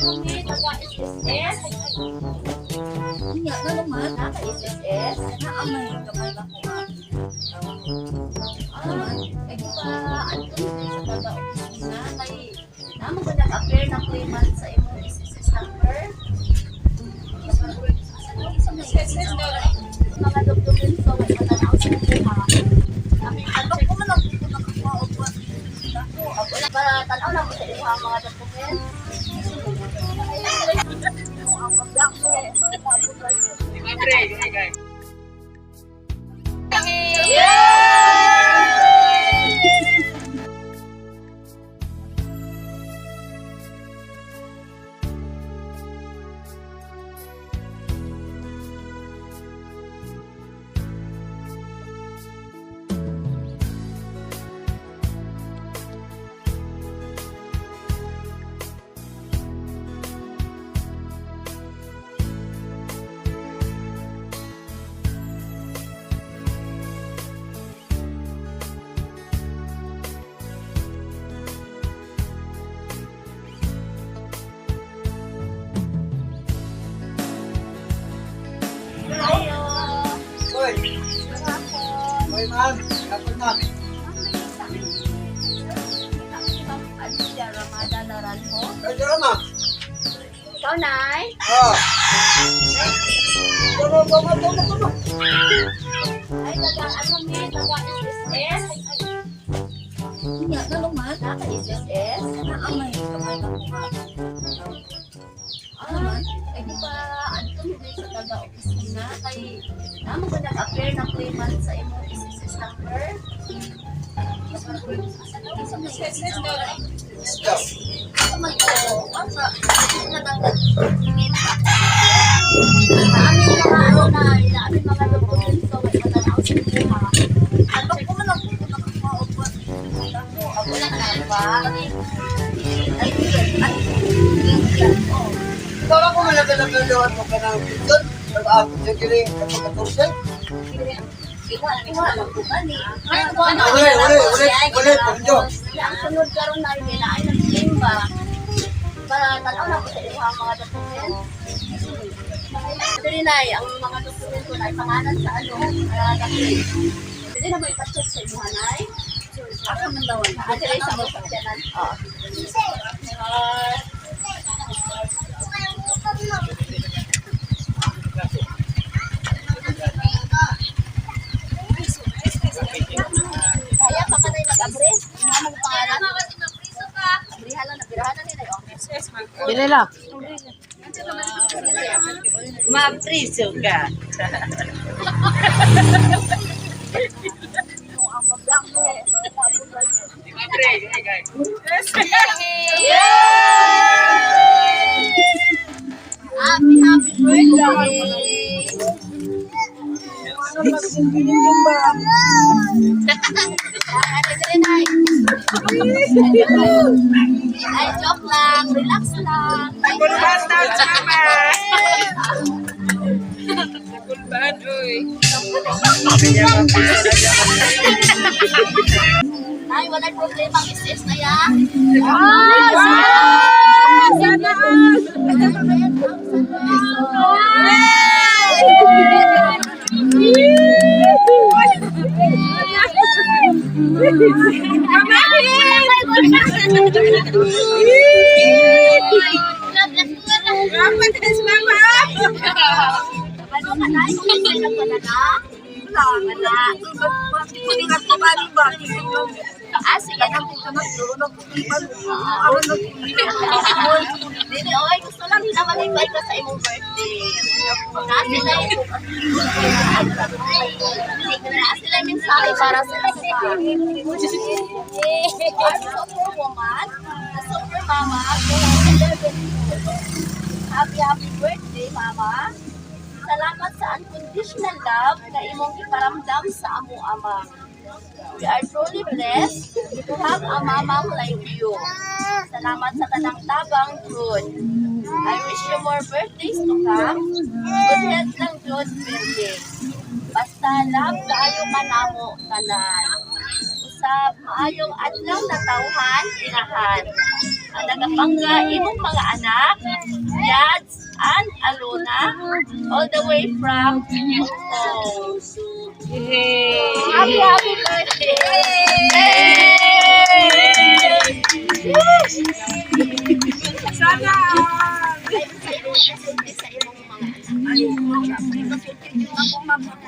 Kami taga-SSS. Iya, na naman. Naka-SSS. Naamay gamay na ko. Ay, di ba, ano din sa taga-opisina, kay naman ko nag-appear na claimant sa imong SSS number. Mga dokumento, may matanaw sa buha. Aming Ano ko man ang nakakuha ko. wala ba tanaw na mo sa buha mga dokumento? Ang mablang ko. Hoy, hoy ma'am, kapag ma'am. Ay, dira ma'am. Ikaw, Nay? Ah. Tama. Ay, taga-ano mi? Taga-SSS? Iya, na naman. Naka-SSS? Naamay gamay na ko. Ay, di ba, ano din sa taga-opisina, kay naman ko nag-appear na claimant sa imong SSS number. SSS number? Stop. May ko, ang sa aming mga ano na, aming mga dokumento, may matanaw sa buha. Ano ko man ang nakakuha ko. Wala na ba? Ay, ay. Ikaw lang kung malagalagalawan mo ka ng pinton. Pag-aapit sa giling kapag katursan. Iwala ko ba ni? Wala, pagyo. Ang sunod karon na rin na ay nagsimba. Para tanaw na ko sa iyo ang mga dokumento. Dili na ang mga dokumento na ipangalan sa ano, dapit. Dili na may pa-check sa iyo hanay. Ako man daw. Ate ay sa mga sakyanan. Kaya pa ka na mag-abre. Ano mo pangalan? Abrihan na, pirahan na nila yung Dili lang. Mapriso ka. ang mablang mo. Happy birthday! Ate Trinay. Ay, joke lang. Relax lang. Ay, wala problema ang SS na yan. Sige na po ka Dili, oy, gusto lang na mag-invite ka sa imong birthday. Kasi na yung sila mensahe para sa superwoman, super mama, happy birthday, mama. Salamat sa unconditional love na imong iparamdam sa amo ama. We are truly blessed to have a mama like you. Salamat sa tanang tabang, Jud. I wish you more birthdays to come. Good health lang, Jud, birthday. Basta love kaayo manamo tanan. Usab maayong adlaw na tawhan, inahan. ang nagapangga imong mga anak, Yads and Alona, all the way from Hong Kong. Happy birthday! Sana! Sa imong mga anak. Ako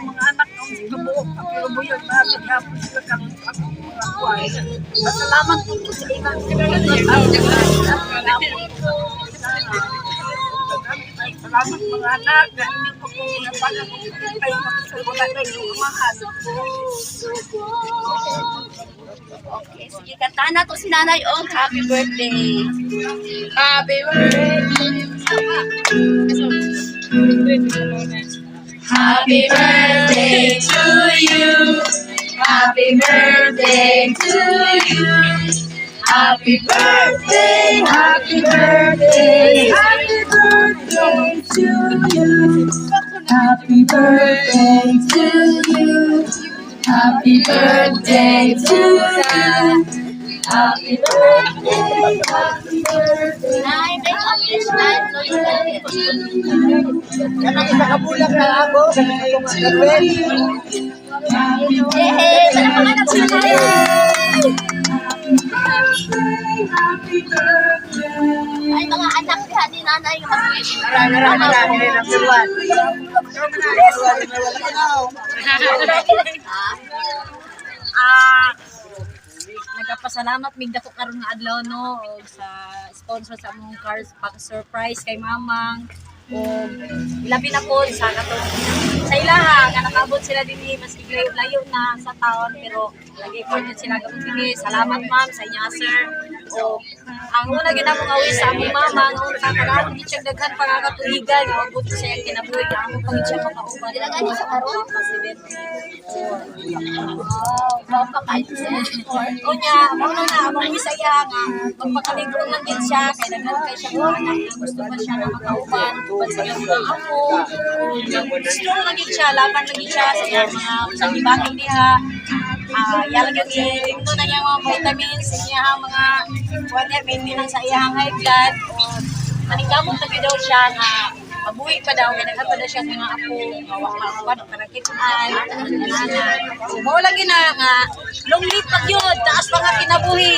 mga anak ko si kabuok pero buyon na paghapon sila karon ako mga kuway. Pasalamat po sa ilang salamat mga anak na inyong pagpapalala ko kayo magsasalat na inyong amahan. Okay, sige, kanta na to si Nanay Ong. Happy birthday! Happy birthday. Happy birthday to you. Happy birthday to you. Happy birthday, happy birthday, happy birthday to you. Happy birthday to you. Happy birthday to you. Happy birthday, happy birthday. Nay, may English time, so you can get Kanang isa ka bulan na ako, kanang itong agawin. Yay! Palakpakan na po sa Nanay! Happy birthday. Ay, mga anak diha ni Nanay nga mag-wish. Marami rin ang buwan. Nagapasalamat mig dako karon nga adlaw no og sa sponsor sa among cars pag surprise kay mamang o labi na po sa katong sa ilaha nga nakabot sila dinhi maski layo na sa taon pero lagi ko din sila gamit dinhi. Salamat ma'am sa inyo sir. O ang una gid ako nga wish sa among mama nga unsa tagaan gid siya daghan pangakatuigan nga abot siya kinabuhi nga among pangit siya makauban Dila gani sa karon? presidente. Wow, pakait siya. Unya, muna na, among isaya nga, magpakaligro lang din siya, kay daghan kay siya mga anak na gusto pa siya na makauban, tubad sa iyang mga apo. Strong lagi siya, laban lagi siya sa iyang mga sa ibangin diha. Yalang yung ilimno na niya mga vitamins, sa niya mga water maintenance sa iyang high blood. Maningkamot lagi daw siya nga, mabuhi pa daw, kaya nagkata daw siya sa mga apo, mawak-mawak, parakitaan, so, mo lagi na nga, long live pag yun, taas pa nga kinabuhi.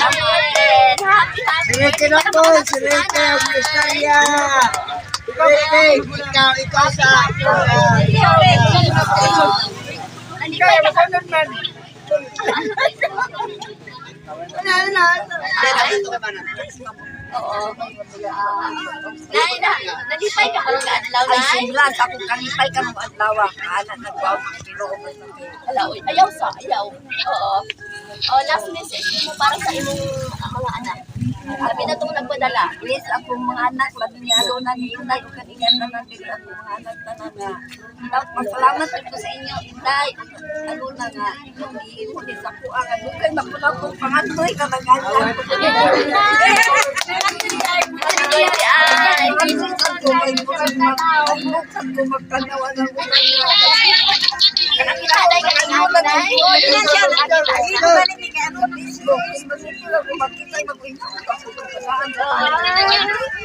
Amen! Happy Sinete na po, sinete ang Bisaya. Ikaw sa... Nalipay ka pa. Oo. Nay, nalipay ka pa ng adlaw, Ay, Nay? sumlan, akong kanipay ka mga adlawa, anak nagbaw, pero Ayaw sa, ayaw. Oo. Oh, last message mo para sa imong mga anak. Sabi na itong nagpadala. please, akong mga anak, labi niya alona ni Inday, o kaningan na nandito akong mga anak na nga. Masalamat po sa inyo, Inday, alona nga, yung iimunin sa kuha nga, dugay mapunaw kong pangatloy ka mag-anak.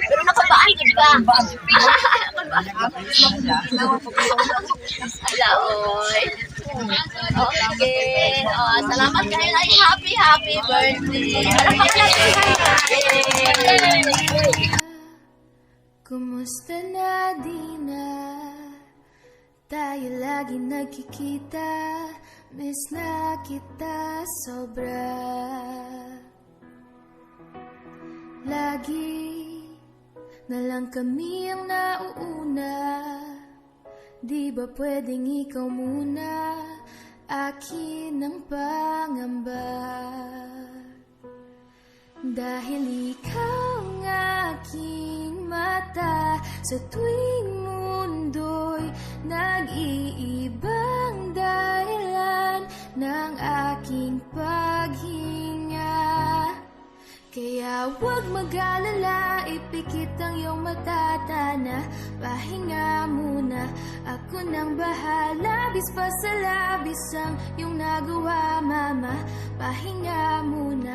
Pero nakabaan ka. Ala, oy. Okay. Oh, salamat kayo. Ay, happy birthday. Kumusta na di na tayo lagi nagkikita, miss na kita sobra. Lagi na lang kami ang nauuna, di ba pwedeng ikaw muna, akin ang pangamba. Dahil ikaw ang aking mata, sa tuwing mundo'y nag-iibang dahilan ng aking paghinga. Kaya huwag mag-alala, ipikit ang iyong mata, tana, pahinga muna. Ako nang bahala, bis pa sa labis ang iyong nagawa, mama, pahinga muna.